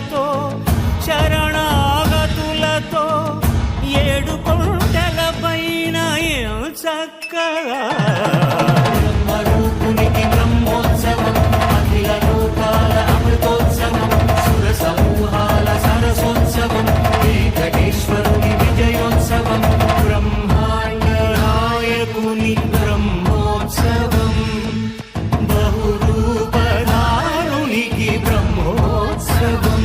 పూజలతో శరణాగతులతో ఏడు కొండలపైన చక్కగా బ్రహ్మరూపునికి బ్రహ్మోత్సవం అఖిల లోకాల అమృతోత్సవం సుర సమూహాల సరసోత్సవం వెంకటేశ్వరుని విజయోత్సవం బ్రహ్మాండ నాయకుని బ్రహ్మోత్సవం బహురూపధారునికి బ్రహ్మోత్సవం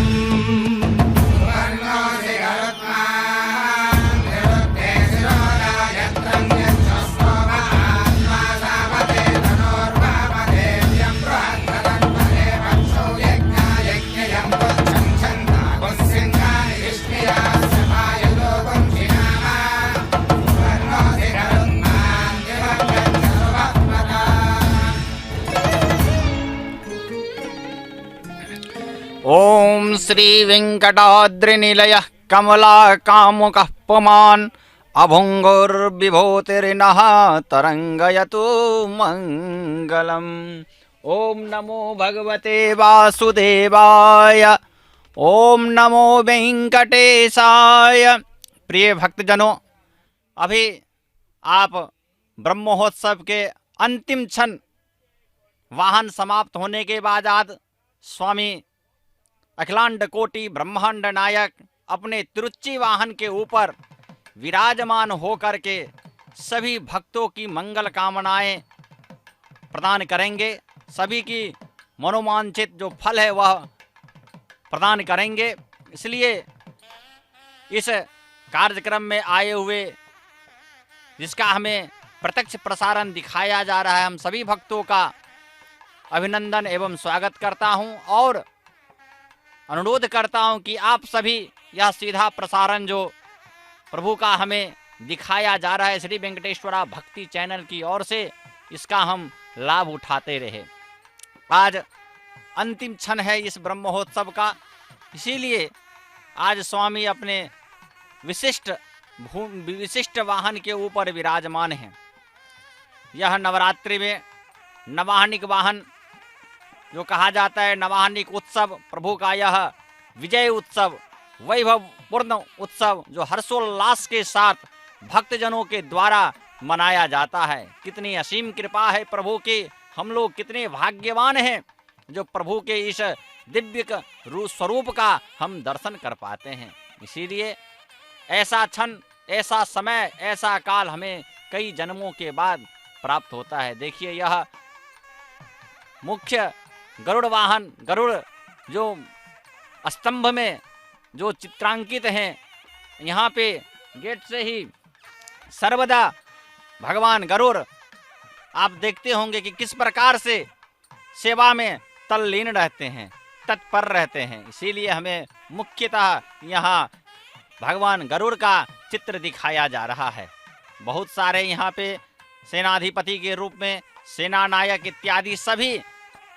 ओम श्री वेंकटाद्रिनिलय कमलाकामुकः पुमान् अभुङ्गुर्विभूतिर्नः तरङ्गयतु मंगलम्। ओम नमो भगवते वासुदेवाय, ओम नमो वेंकटेशाय। प्रिय भक्तजनों, अभी आप ब्रह्मोत्सव के अंतिम क्षण वाहन समाप्त होने के बाद आज स्वामी अखिलांड कोटि ब्रह्मांड नायक अपने तिरुच्ची वाहन के ऊपर विराजमान होकर के सभी भक्तों की मंगल कामनाएं प्रदान करेंगे, सभी की मनोवांछित जो फल है वह प्रदान करेंगे। इसलिए इस कार्यक्रम में आए हुए, जिसका हमें प्रत्यक्ष प्रसारण दिखाया जा रहा है, हम सभी भक्तों का अभिनंदन एवं स्वागत करता हूं और अनुरोध करता हूं कि आप सभी यह सीधा प्रसारण जो प्रभु का हमें दिखाया जा रहा है श्री वेंकटेश्वरा भक्ति चैनल की ओर से, इसका हम लाभ उठाते रहे। आज अंतिम क्षण है इस ब्रह्मोत्सव का, इसीलिए आज स्वामी अपने विशिष्ट वाहन के ऊपर विराजमान हैं। यह नवरात्रि में नवाहनिक वाहन जो कहा जाता है, नवाहनिक उत्सव, प्रभु का यह विजय उत्सव, वैभवपूर्ण उत्सव जो हर्षोल्लास के साथ भक्तजनों के द्वारा मनाया जाता है। कितनी असीम कृपा है प्रभु की, हम लोग कितने भाग्यवान हैं जो प्रभु के इस दिव्य स्वरूप का हम दर्शन कर पाते हैं। इसीलिए ऐसा क्षण, ऐसा समय, ऐसा काल हमें कई जन्मों के बाद प्राप्त होता है। देखिए, यह मुख्य गरुड़ वाहन, गरुड़ जो स्तंभ में जो चित्रांकित हैं, यहाँ पे गेट से ही सर्वदा भगवान गरुड़ आप देखते होंगे कि किस प्रकार से सेवा में तल्लीन रहते हैं, तत्पर रहते हैं। इसीलिए हमें मुख्यतः यहाँ भगवान गरुड़ का चित्र दिखाया जा रहा है। बहुत सारे यहाँ पे सेनाधिपति के रूप में सेना नायक इत्यादि सभी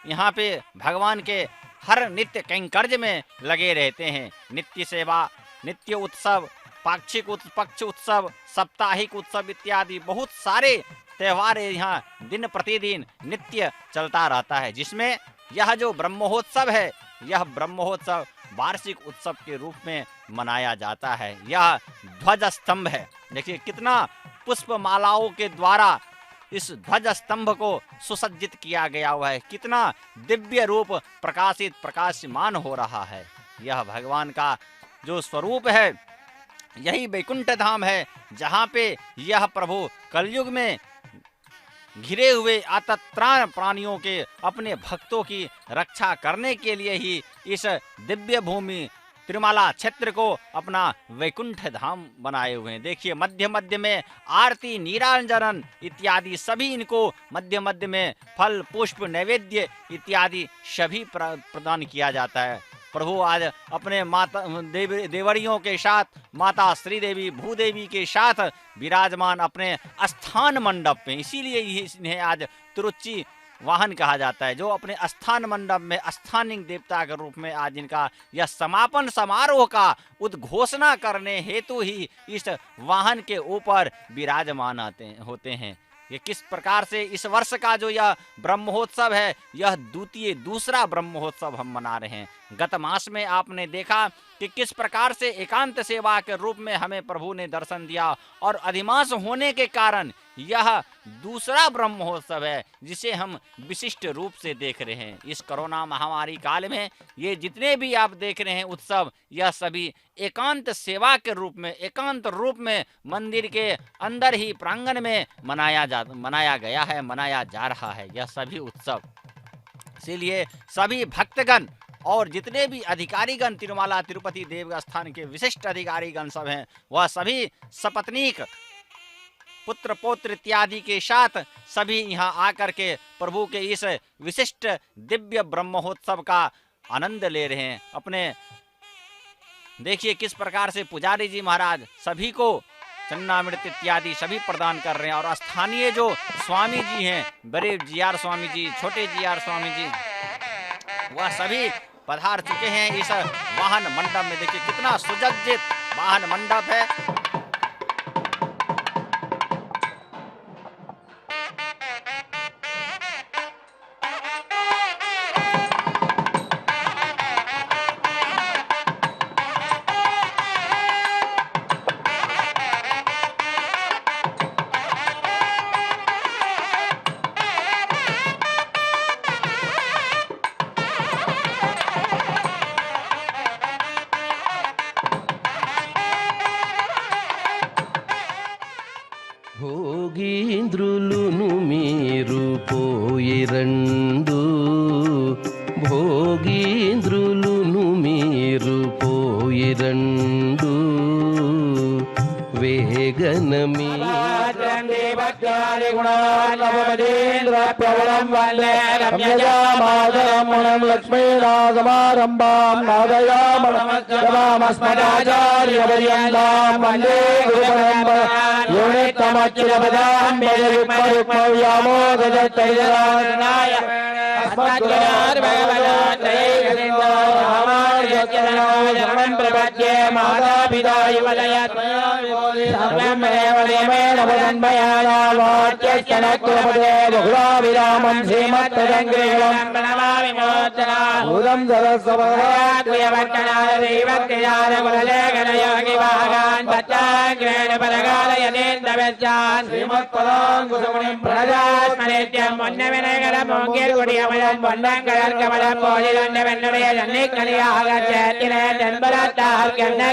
यहाँ पे भगवान के हर नित्य कैंकर्य में लगे रहते हैं। नित्य सेवा, नित्य उत्सव, पाक्षिक पक्ष उत्सव, साप्ताहिक उत्सव इत्यादि बहुत सारे त्यौहार यहाँ दिन प्रतिदिन नित्य चलता रहता है, जिसमें यह जो ब्रह्मोत्सव है, यह ब्रह्मोत्सव वार्षिक उत्सव के रूप में मनाया जाता है। यह ध्वज स्तंभ है। देखिए कितना पुष्प मालाओं के द्वारा इस ध्वज स्तंभ को सुसज्जित किया गया हुआ है, कितना दिव्य रूप प्रकाशित प्रकाशमान हो रहा है। यह भगवान का जो स्वरूप है, यही वैकुंठ धाम है, जहाँ पे यह प्रभु कलयुग में घिरे हुए आतत्राण प्राणियों के, अपने भक्तों की रक्षा करने के लिए ही इस दिव्य भूमि तिरुमाला क्षेत्र को अपना वैकुंठ धाम बनाए हुए हैं। देखिए मध्य मध्य में आरती, नीराजन इत्यादि सभी इनको मध्य मध्य में फल, पुष्प, नैवेद्य इत्यादि सभी प्रदान किया जाता है। प्रभु आज अपने माता देवरियों के साथ, माता श्रीदेवी भूदेवी के साथ विराजमान अपने स्थान मंडप में, इसीलिए इन्हें आज तिरुच्ची वाहन कहा जाता है, जो अपने स्थान मंडप में स्थानिक देवता के रूप में आज इनका यह समापन समारोह का उद्घोषणा करने हेतु ही इस वाहन के ऊपर विराजमान होते हैं। ये किस प्रकार से इस वर्ष का जो यह ब्रह्मोत्सव है, यह दूसरा ब्रह्मोत्सव हम मना रहे हैं। गत मास में आपने देखा कि किस प्रकार से एकांत सेवा के रूप में हमें प्रभु ने दर्शन दिया, और अधिमास होने के कारण यह दूसरा ब्रह्मोत्सव है जिसे हम विशिष्ट रूप से देख रहे हैं। इस कोरोना महामारी काल में ये जितने भी आप देख रहे हैं उत्सव, यह सभी एकांत सेवा के रूप में, एकांत रूप में मंदिर के अंदर ही प्रांगण में मनाया जा रहा है यह सभी उत्सव। इसीलिए सभी भक्तगण और जितने भी अधिकारीगण तिरुमाला तिरुपति देवस्थान के विशिष्ट अधिकारीगण सब हैं, वह सभी सपत्नीक पुत्र पौत्र इत्यादि के साथ सभी यहाँ आकर के प्रभु के इस विशिष्ट दिव्य ब्रह्मोत्सव का आनंद ले रहे हैं। अपने देखिए किस प्रकार से पुजारी जी महाराज सभी को चन्नामृत इत्यादि सभी प्रदान कर रहे हैं, और स्थानीय जो स्वामी जी हैं, बड़े जीआर स्वामी जी, छोटे जीआर स्वामी जी, वह सभी पधार चुके हैं इस वाहन मंडप में। देखिए कितना सुसज्जित वाहन मंडप है। భోగీంద్రులును మీరు పోయిరండు, భోగీంద్రులును మీరు పోయిరండు, వేగనమీ లక్ష్మీనాథమారంభాం నాదయామస్మదాచార్యపర్యంతం వందే గురుపరంపరాం యోనిత్తమచ్యుతపదాంబుజవిక్మరుక్మవ్యామోదజత్తైజరాయ ప్రపద్యే మాతాపితా బహుళావిరామం శ్రీమత్తరంగేళం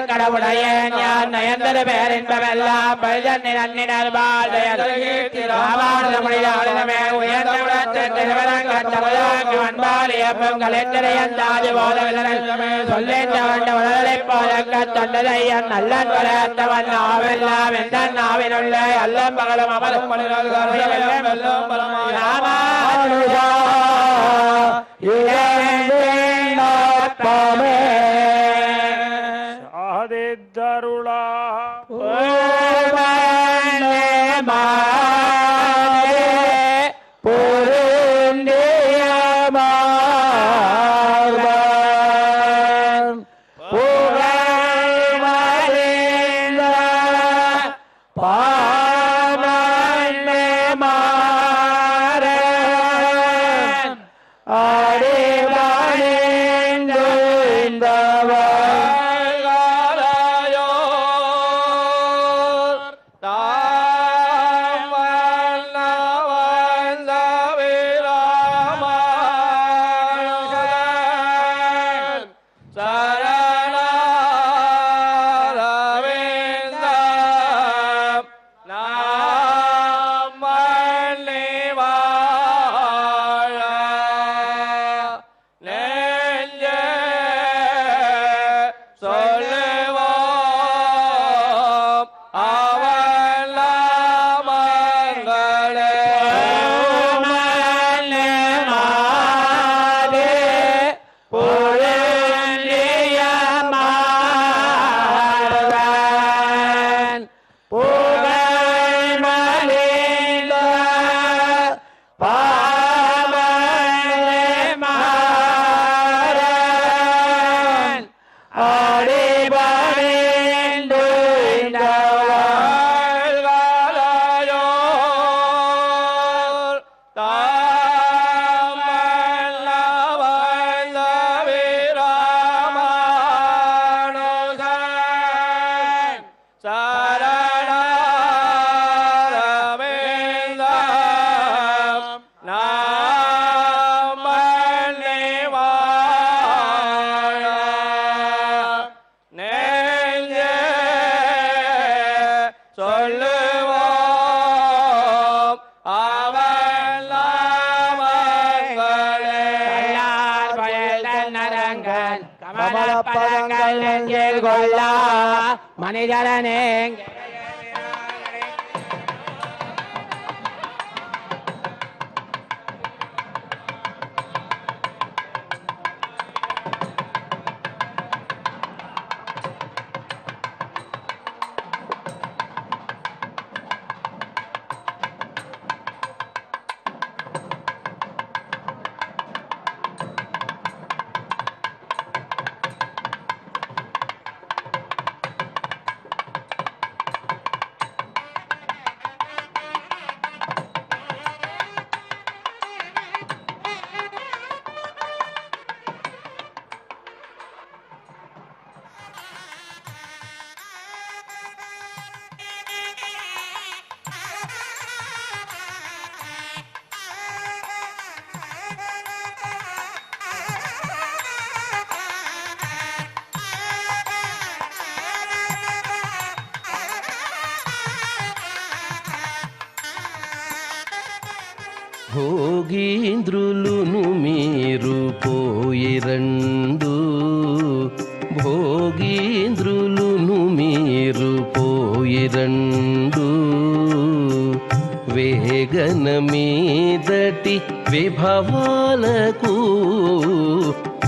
கடவுடைய நயந்தர பேரின்பமெல்லாம் நாவினுள்ள அல்லம் பகலும் அமலும் ஆதித்தருளா நெஞ்சில் கொள்ளா மனிதரனே భోగీంద్రులును మీరు పోయిరండు భోగీంద్రులును మీరు పోయిరండు వేగన మీదటి విభవాలకు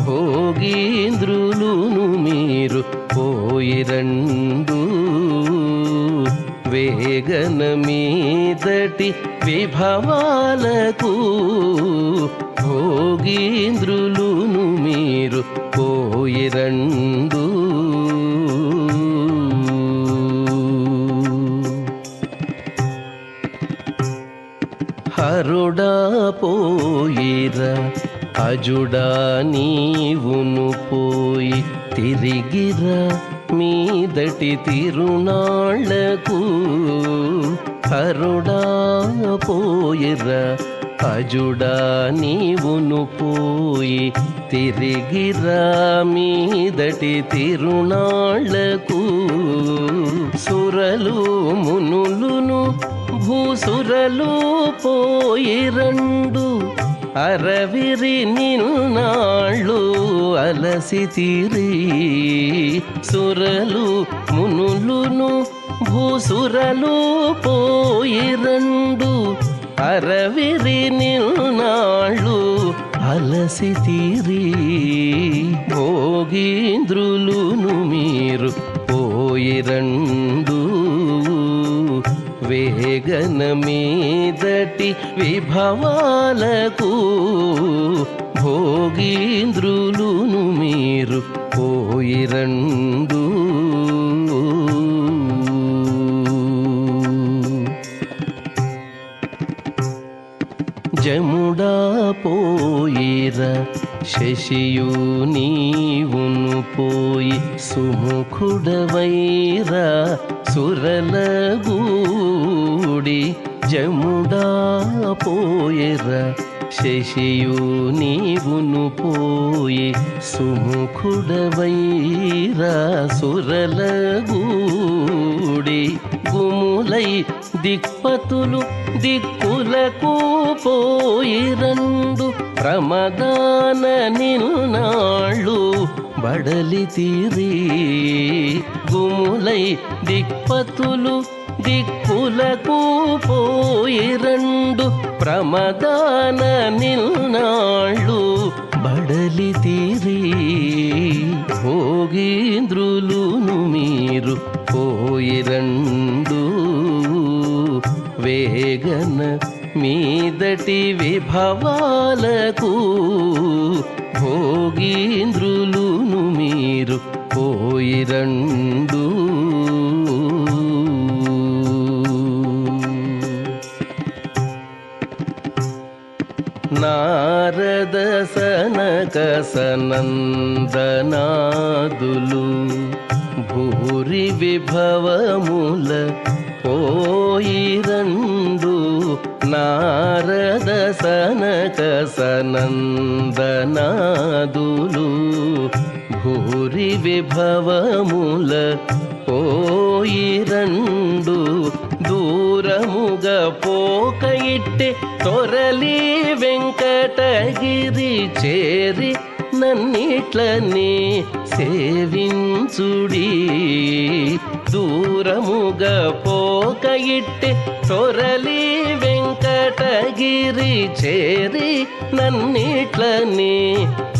భోగీంద్రులును మీరు పోయిరండు వేగన మీదటి విభవాలకు భోగీంద్రులును మీరు పోయిరండు హరుడా పోయిరా అజుడా నీవును పోయి తిరిగిరా మీదటి తిరునాళ్లకు హరుడా పోయిరా అజుడా నీవును పోయి తిరిగిరా మీదటి తిరునాళ్లకు సురలు మునులును భూసురలు పోయిరండు అరవిరి నిన్నాళ్ళు అలసితిరి సురలు మునులును భూసురలు పోయిరండు అరవిరి నిన్నాళ్ళు అలసితిరి భోగీంద్రులును మీరు పోయిరండు వేగన మీదటి విభవాలకు భోగీంద్రులును మీరు పోయిరండు జముడా పోయిరా శశియు నీవును పోయి సుముఖుడవైరా సురలగూడి జముడా పోయిరా శశియు నీవును పోయి సుముఖుడవైరా సురలగూడి గుములై దిక్పతులు దిక్కులకు పోయిరండు ప్రమదాన నిన్నాళ్ళు బడలితిరి గుములై దిక్పతులు దిక్కులకు పోయిరండు ప్రమదాన నిన్నాళ్ళు బడలితిరి భోగీంద్రులును మీరు పోయిరండు వేగన మీదటి విభవాలకు భోగీంద్రులును మీరు పోయిరండు నారద సనక సనందనాదులు భూరి విభవముల పోయిరండు నారద సనక సనందనాదులు భూరి విభవముల పోయిరండు దూరముగా పోక ఇట్టే తొరలి వెంకటగిరి చేరి నన్నిట్లనే సేవించుడి దూరముగా పోక ఇట్టే తొరలి వెంకటగిరి చేరి నన్నిట్లనే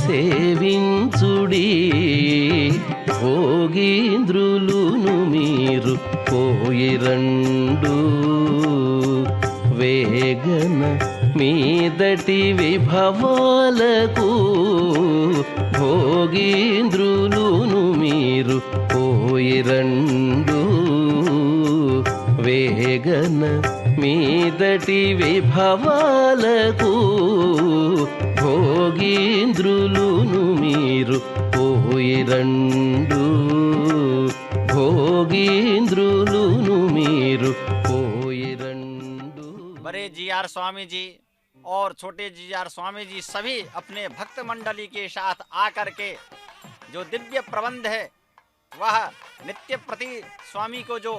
సేవించుడి భోగీంద్రులును మీరు పోయిరండు వేగన మీదటి విభవాలకు భోగీంద్రులును మీరు పోయిరండు వేగన మీదటి విభవాలకు భోగీంద్రులును మీరు పోయిరండు భోగీంద్రులును మీరు పోయిరండు। बड़े GR स्वामी जी और छोटे GR स्वामी जी सभी अपने भक्त मंडली के साथ आकर के जो दिव्य प्रबंध है वह नित्य प्रति स्वामी को जो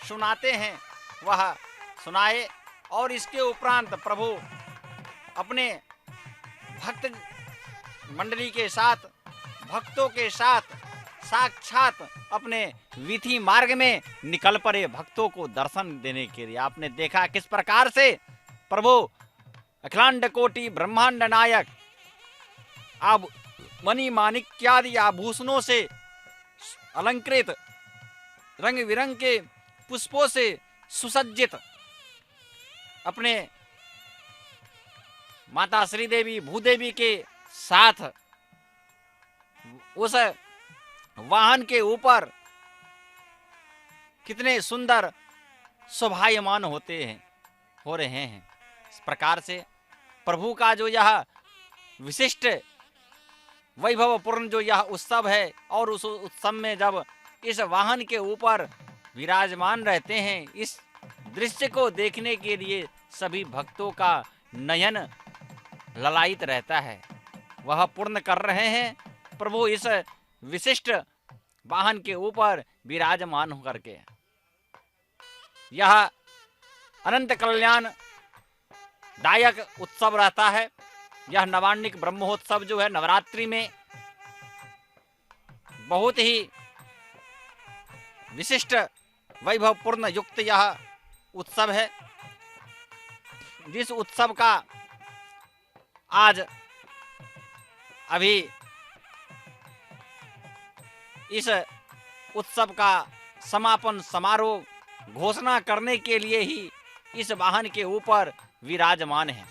सुनाते हैं वह सुनाए और इसके उपरांत प्रभु अपने भक्त मंडली के साथ भक्तों के साथ साक्षात अपने विधि मार्ग में निकल पड़े भक्तों को दर्शन देने के लिए। आपने देखा किस प्रकार से प्रभु अखिलांड कोटि ब्रह्मांड नायक अब मणि माणिक्यादि आभूषणों से अलंकृत रंग बिरंग के पुष्पों से सुसज्जित अपने माता श्री देवी भूदेवी के साथ उस वाहन के ऊपर कितने सुंदर शोभायमान होते हैं हो रहे हैं। इस प्रकार से प्रभु का जो यह विशिष्ट वैभवपूर्ण जो यह उत्सव है और उस उत्सव में जब इस वाहन के ऊपर विराजमान रहते हैं इस दृश्य को देखने के लिए सभी भक्तों का नयन ललायित रहता है। वह पूर्ण कर रहे हैं प्रभु इस विशिष्ट वाहन के ऊपर विराजमान होकर के। यह अनंत कल्याण दायक उत्सव रहता है। यह नवान्निक ब्रह्मोत्सव जो है नवरात्रि में बहुत ही विशिष्ट वैभवपूर्ण युक्त यह उत्सव है। जिस उत्सव का आज अभी इस उत्सव का समापन समारोह घोषणा करने के लिए ही इस वाहन के ऊपर विराजमान है।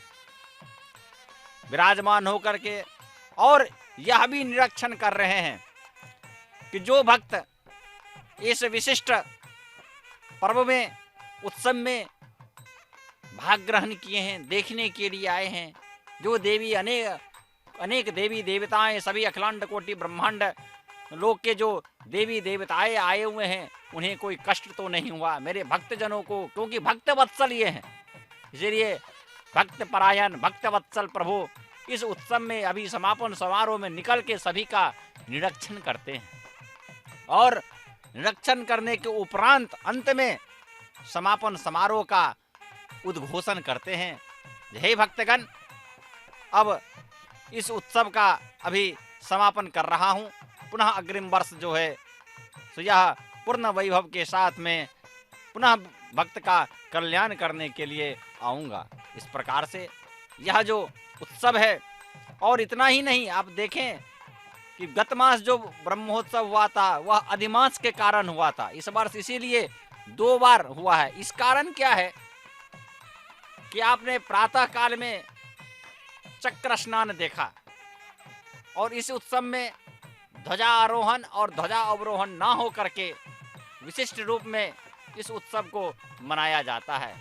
विराजमान होकर के और यह भी निरीक्षण कर रहे हैं कि जो भक्त इस विशिष्ट पर्व में उत्सव में भाग ग्रहण किए हैं देखने के लिए आए हैं जो देवी अनेक देवी देवताएं सभी अखिलांड कोटि ब्रह्मांड लोक के जो देवी देवताएं आए हुए हैं उन्हें कोई कष्ट तो नहीं हुआ। मेरे भक्तजनों को क्योंकि भक्त वत्सल ये हैं इसलिए भक्त परायण भक्त वत्सल प्रभु इस उत्सव में अभी समापन समारोह में निकल के सभी का निरीक्षण करते हैं और निरीक्षण करने के उपरांत अंत में समापन समारोह का उद्घोषण करते हैं। हे भक्तगण अब इस उत्सव का अभी समापन कर रहा हूँ। पुनः अग्रिम वर्ष जो है तो यह पूर्ण वैभव के साथ में पुनः भक्त का कल्याण करने के लिए आऊँगा। इस प्रकार से यह जो उत्सव है और इतना ही नहीं आप देखें कि गत मास जो ब्रह्मोत्सव हुआ था वह अधिमास के कारण हुआ था। इस वर्ष इसीलिए 2 बार हुआ है। इस कारण क्या है कि आपने प्रातः काल में चक्र स्नान देखा और इस उत्सव में ध्वजा आरोहण और ध्वजा अवरोहण ना हो करके विशिष्ट रूप में इस उत्सव को मनाया जाता है।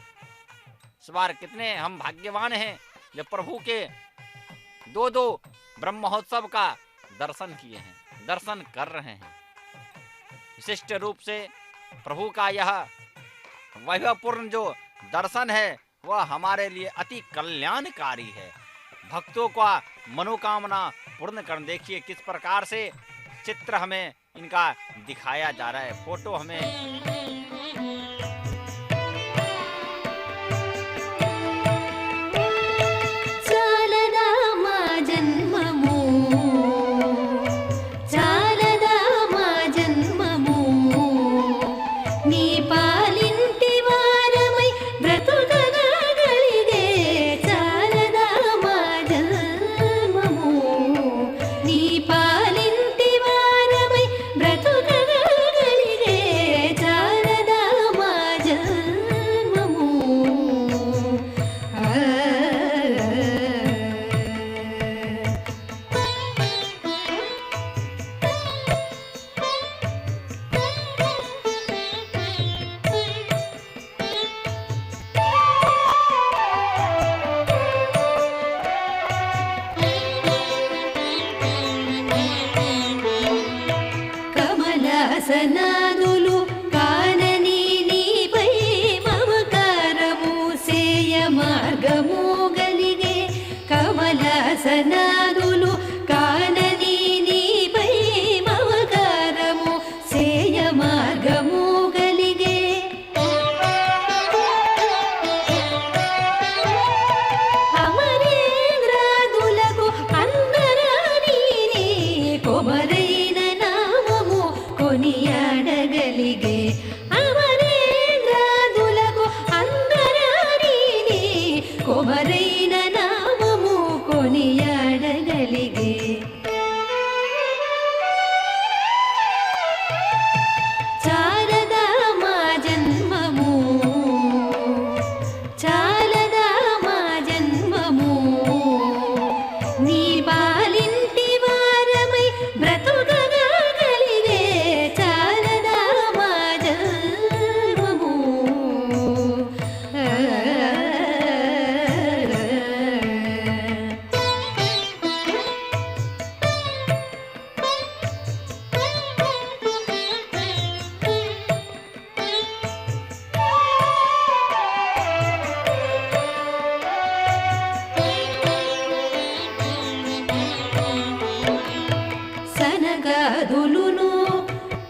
इस बार कितने हम भाग्यवान हैं जब प्रभु के 2 ब्रह्मोत्सव का दर्शन किए हैं दर्शन कर रहे हैं। विशिष्ट रूप से प्रभु का यह वैभवपूर्ण जो दर्शन है वह हमारे लिए अति कल्याणकारी है। भक्तों का मनोकामना पूर्ण कर देखिए किस प्रकार से चित्र हमें इनका दिखाया जा रहा है। फोटो हमें चालनामा जन्ममु కమలాసనాదులు కానని నీపై మమకారము సేయ మార్గము గలిగే కమలాసనాదులు కానని నీపై మమకారము సేయ మార్గము గలిగే అమరేంద్రాదులకు అందరాని కొమరైన నామము కొనియాడగలిగే అమరేంద్రాదులకు అందరాని కొమరైన నామము కొనియాడగలిగే చాలదా మా జన్మము చాలదా మా జన్మము నీ పాలింటి వారమై బ్రతుకగా కలిగే చాలదా మా జన్మము సనగాదులును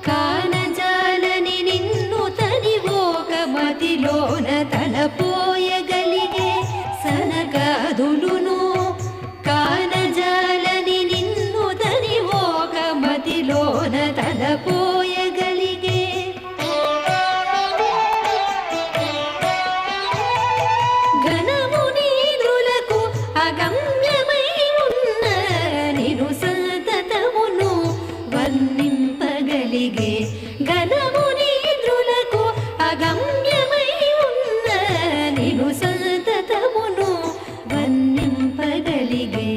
కానజాలని నిన్ను తనివోక మతిలోన తలపోయగలిగే సనగాదులును కానజాలని నిన్ను తనివోక మతిలోన తలపోయగలిగే ఘనమునీంద్రులకు అగమ్యమై ఉన్న నిను సంతతమును వర్ణింపగలిగే ఘనమునీంద్రులకు అగమ్యమై ఉన్న నిను సంతతమును వర్ణింపగలిగే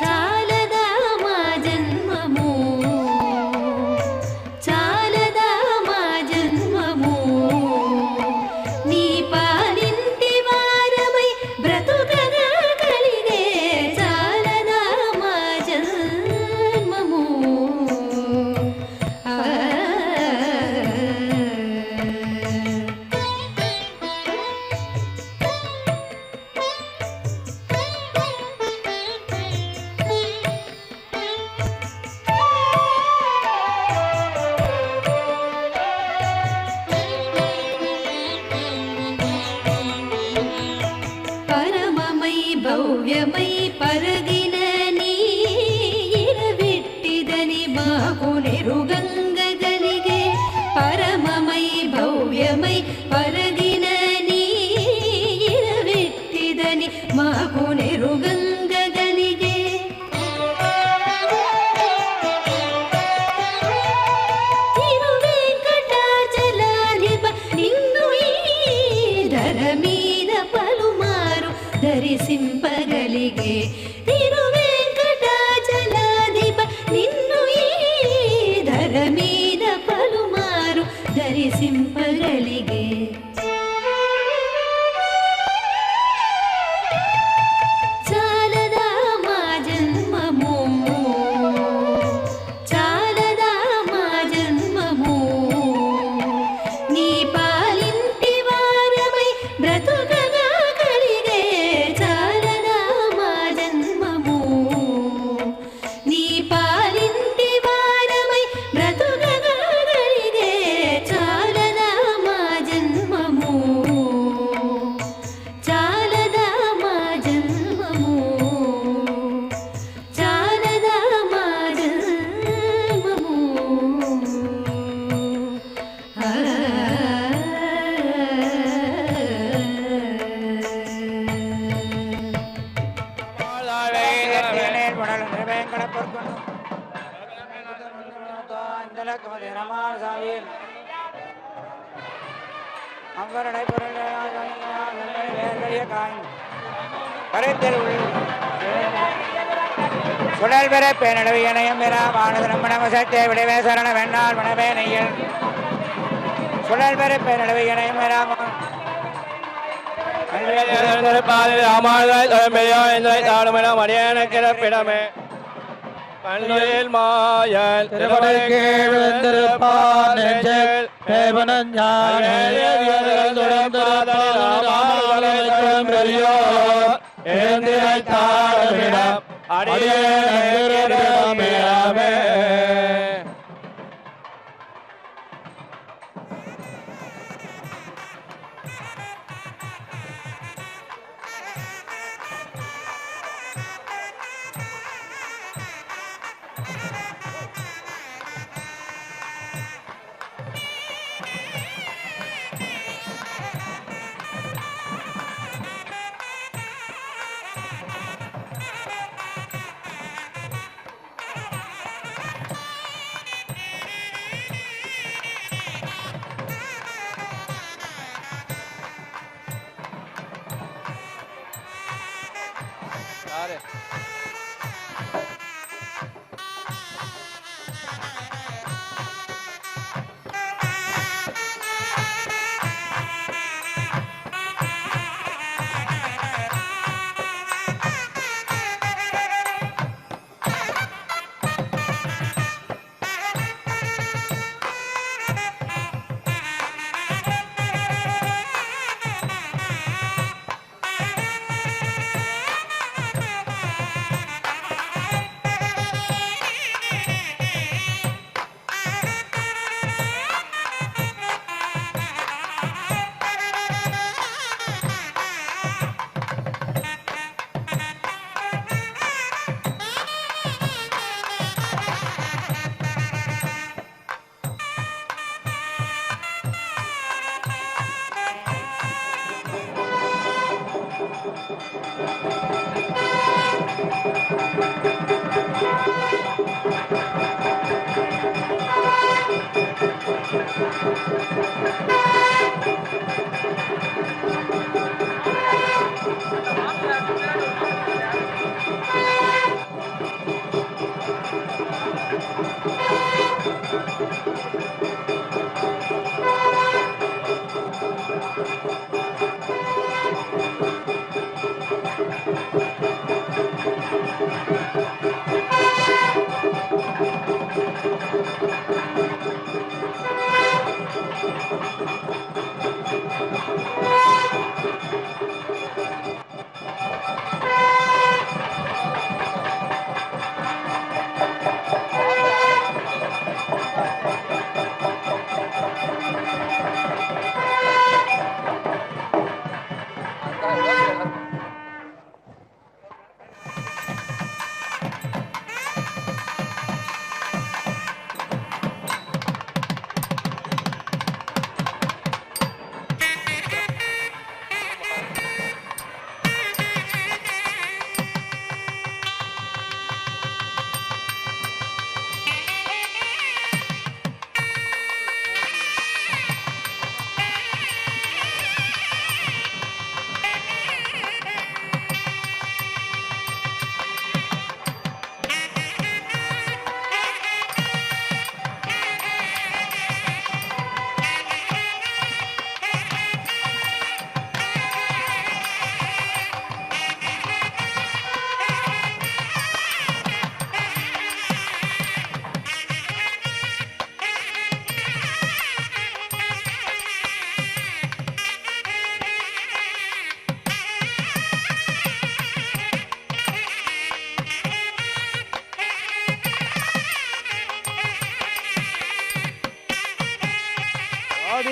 చాలదా మా జన్మము చాలదా మా జన్మము నీ పాలింటి వారమై బ్రతుకగా కలిగే చాలదా మా జన్మము పరమమై భవ్యమై పరగిన నీ ఇరవిట్టిదని మాకు నెరుగంగగలిగే పరమమై భవ్యమై పరగిన నీ ఇరవిట్టిదని మాకు నెరుగంగగలిగే తిరువేంకటాచలాధిప నిన్ను ఈ ధర మీద పలుమారు దర్శింపగలిగే తిరువేంకటాచలాధిప నిన్ను ఈ ధర మీద పలుమారు దర్శింపగలిగే చాలదా మా జన్మము చాలదా మా జన్మము నీ పాలింటి వారమై బ్రతుకగా కలిగే చాలదా మా జన్మము నీ పాలింటి వారమై బ్రతుకగా కలిగే చాలదా మా జన్మము చాలదా మా జన్మము చాలదా మా జన్మము சுடல் பெற பேனளவு இணையம் பெறா வானதனம் மனமசத்தை விடவே சரண வெண்ணால் மனமே நெய்யல் சுடல் பெற பேனளவு இணையம் பெறா ராமாயண மடியான கிடப்பிடமே கண்ணுயில் மாயல் திருவடைக்கு விழுந்திருப்பான் நெஞ்சில் தேவனஞ்ஞான எழுந்திரைத்தாரமிடம் அடியே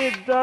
எந்த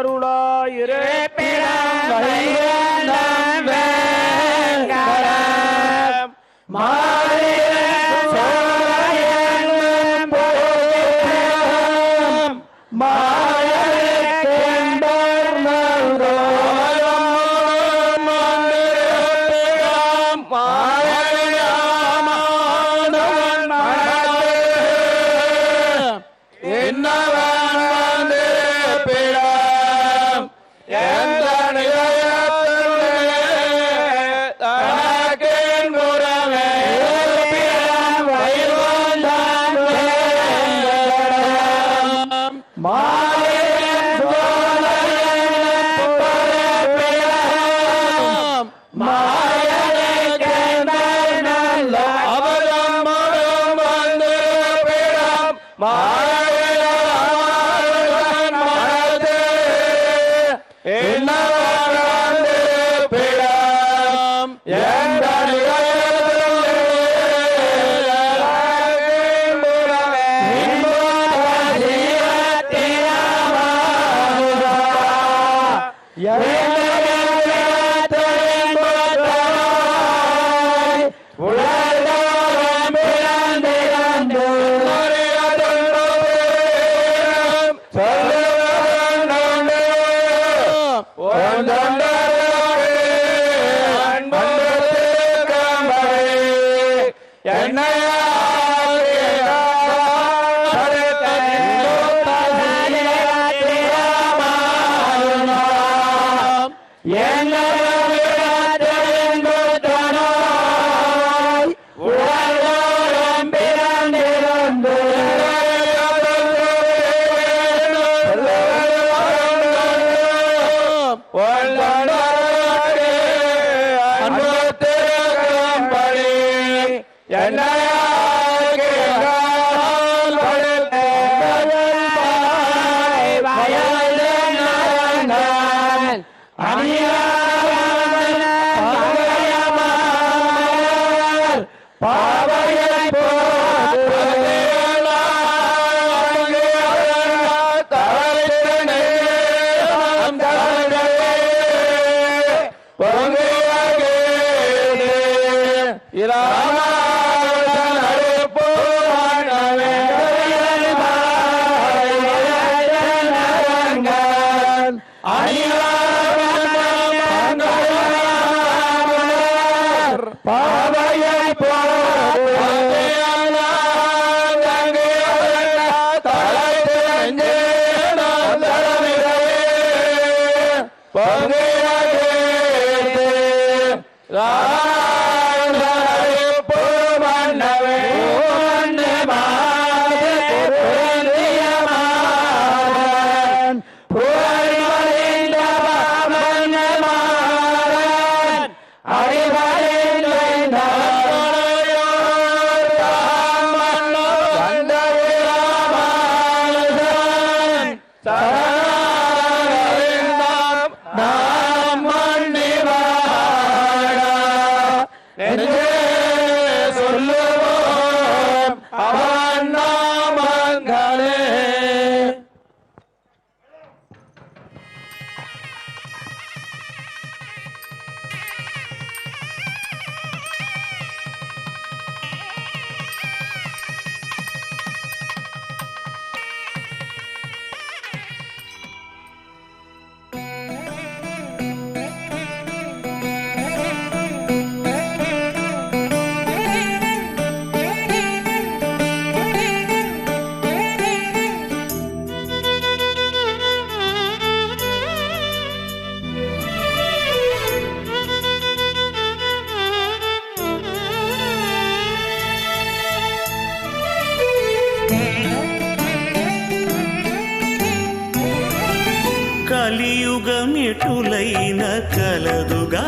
కలియుగమెటులైన కలదుగా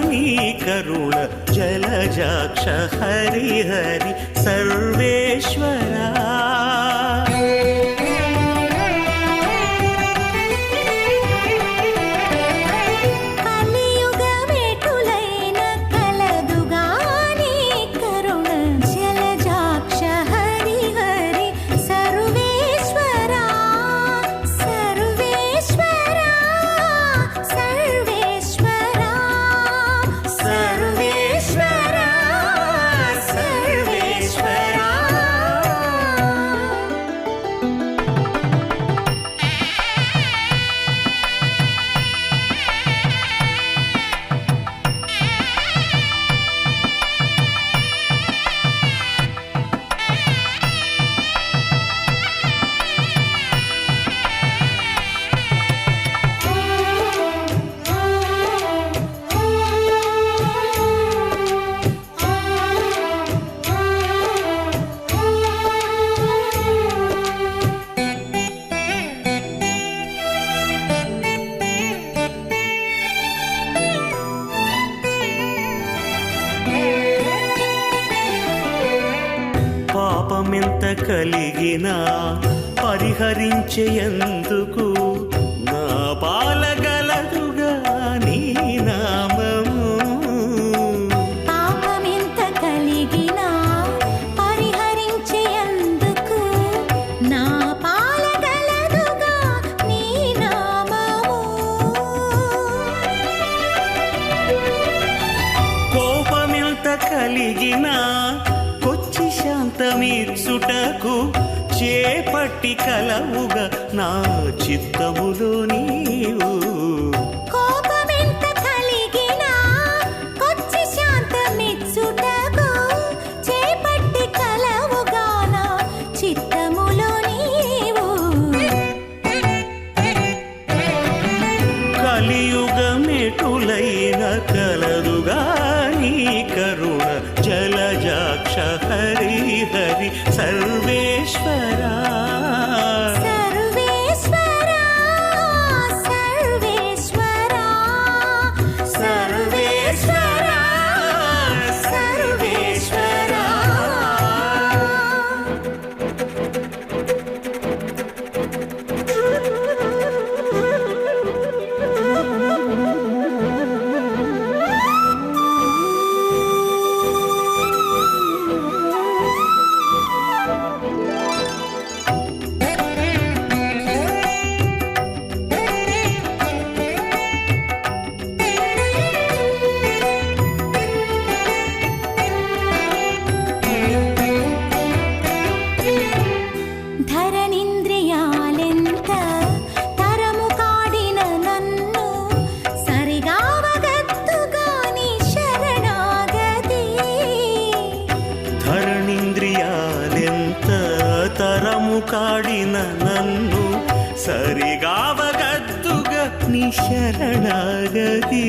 నీ కరుణ జలజాక్ష హరి హరి సర్వేశ్వరా సర్వేశ్వరా కోపమెంత కలిగినా పరిహరించేందుకు నా పాలగలదుగా నీ నామము. పాపమెంత కలిగినా పరిహరించేందుకు నా పాలగలదుగా నీ నామము. కోపమెంత కలిగినా కొచ్చి శాంతమిచ్చుటకు చేపట్టి కలవుగా నా చిత్తములో నీవు. కోపమెంత కలిగినా కొచ్చి శాంతమిచ్చుటకు చేపట్టి కలవుగా నా చిత్తములో నీవు. కలియుగమెటులైన కలదుగా నీ కరుణ జలజాక్ష హరి హరి సర్వేశ్వరా. సర్వేశ్వరా సర్వేశ్వరా సర్వేశ్వరా సర్వేశ్వరా. ధరణింద్రియాలెంత తరము కాడిన నన్ను సరిగావగత్తుగా నీ శరణాగతి. ధరణింద్రియాలెంత తరము కాడిన నన్ను సరిగావగద్దుగా నీ శరణాగతి.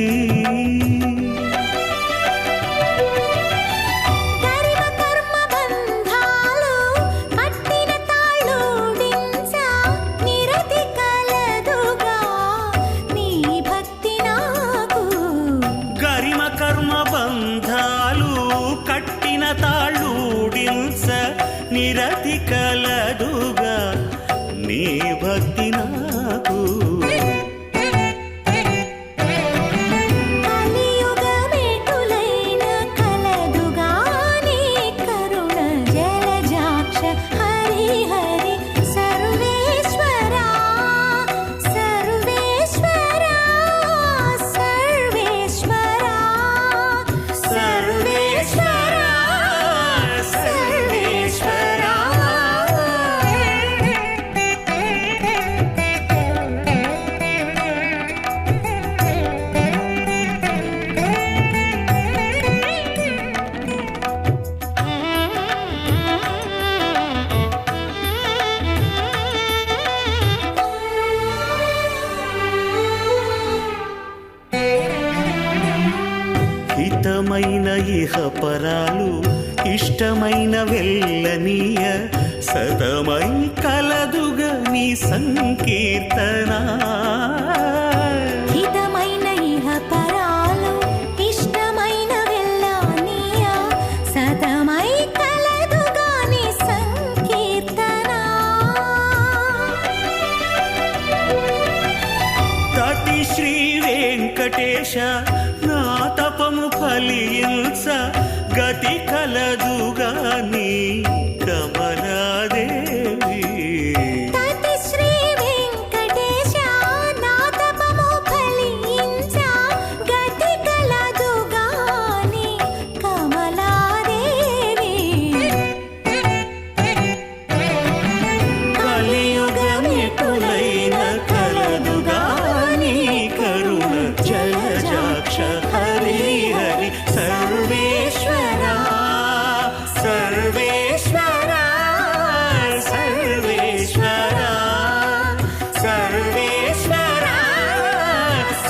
కరిమ కర్మ బంధాలు పట్టిన తాళూడించ నిరతి కలదుగా నీ భక్తి నాకు. గరిమ కర్మ బంధాలు కట్టిన తాళూడించ నిరతి కలదుగా నీ భక్తి నాకు. కలియుగమెటులైన కలదుగా నీ కరుణ జలజాక్ష హరి హరి సర్వేశ్వరా సర్వేశ్వరా సర్వేశ్వరా సర్వేశ్వరా సర్వేశ్వరా. హితమైన ఇహపరాలు ఇష్టమైన వెళ్ళనీయ సతమై కలదుగా నీ సంకీర్తన. హితమైన ఇహ పరాలు ఇష్టమైన వెళ్ళానీయ సతమై కలదుగా నీ సంకీర్తన. తటి శ్రీ వెంకటేశ నా తపము ఫలించ గతి కలదుగా నీ కమలాదేవి. తటి శ్రీ వెంకటేశ నా తపము ఫలించ గతి కలదుగా నీ కమలాదేవి. కలియుగమెటులైన కలదుగా నీ కరుణ జలజాక్ష హరి హరి సర్వేశ్వరా సర్వేశ్వరా సర్వేశ్వరా సర్వేశ్వరా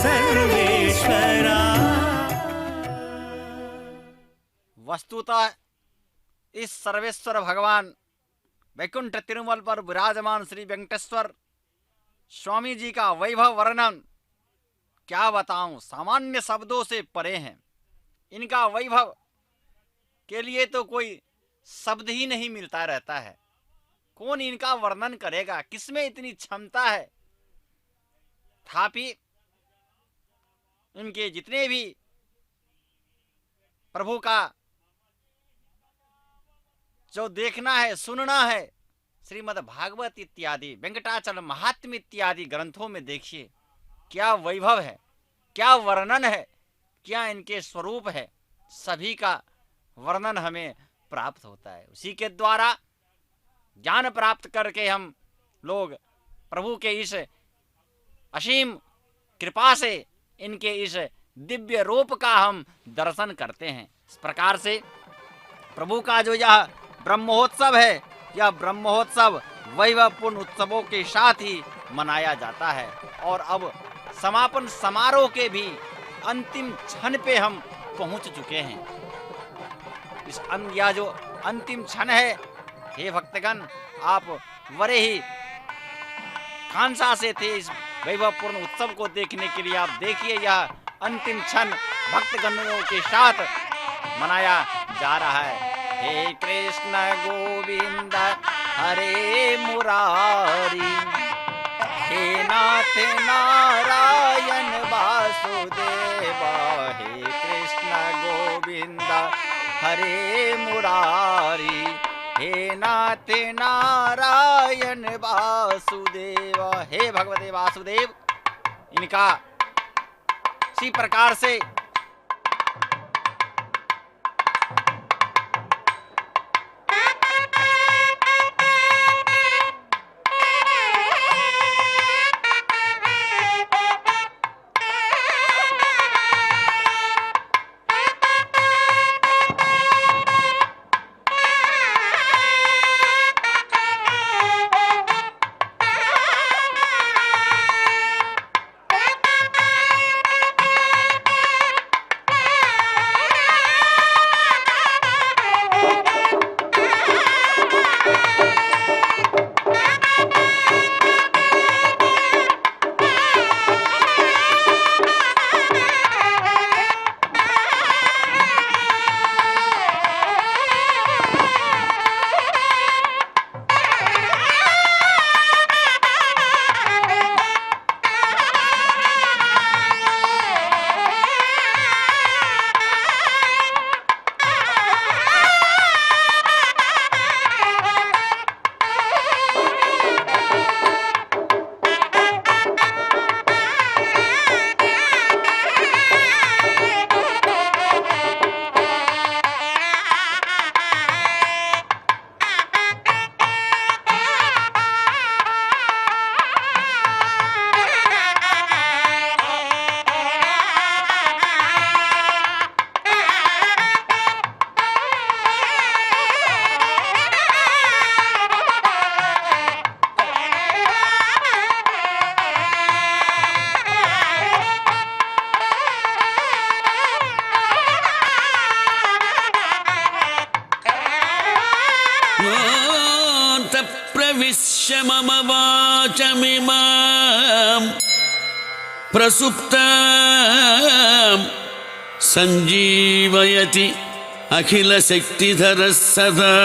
సర్వేశ్వరా. वस्तुतः इस सर्वेश्वर भगवान वैकुंठ तिरुमल पर विराजमान श्री वेंकटेश्वर स्वामी जी का वैभव वर्णन क्या बताऊं, सामान्य शब्दों से परे हैं। इनका वैभव के लिए तो कोई शब्द ही नहीं मिलता रहता है। कौन इनका वर्णन करेगा, किसमें इतनी क्षमता है। थापि इनके जितने भी प्रभु का जो देखना है, सुनना है, श्रीमद् भागवत इत्यादि, वेंकटाचल महात्म्य इत्यादि ग्रंथों में देखिए क्या वैभव है, क्या वर्णन है, क्या इनके स्वरूप है। सभी का वर्णन हमें प्राप्त होता है। उसी के द्वारा ज्ञान प्राप्त करके हम लोग प्रभु के इस असीम कृपा से इनके इस दिव्य रूप का हम दर्शन करते हैं। इस प्रकार से प्रभु का जो यह ब्रह्मोत्सव है, यह ब्रह्मोत्सव वैभवपूर्ण उत्सवों के साथ ही मनाया जाता है। और अब समापन समारोह के भी अंतिम क्षण पे हम पहुंच चुके हैं। यह जो अंतिम क्षण है, हे भक्तगण, आप बड़े ही कांसा से थे इस वैभवपूर्ण उत्सव को देखने के लिए। आप देखिए यह अंतिम क्षण भक्तगणों के साथ मनाया जा रहा है। हे कृष्ण गोविंद हरे मुरारी, हे नाथ नारायण वासुदेव, हे कृष्ण गोविंद हरे मुरारी, हे नाथ नारायण वासुदेव। हे भगवते वासुदेव, इनका इसी प्रकार से प्रविश्य मम वाचमिमां प्रसुप्तां संजीवयति अखिलशक्तिधरः सदा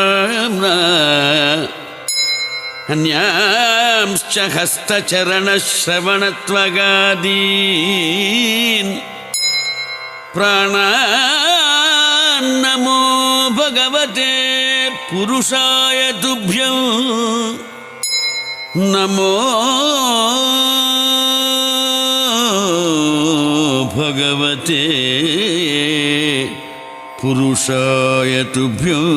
अन्यांश्च हस्तचरणश्रवणत्वगादीन् प्राणान्नमो भगवते पुरुषाय तुभ्यं नमो भगवते पुरुषाय तुभ्यं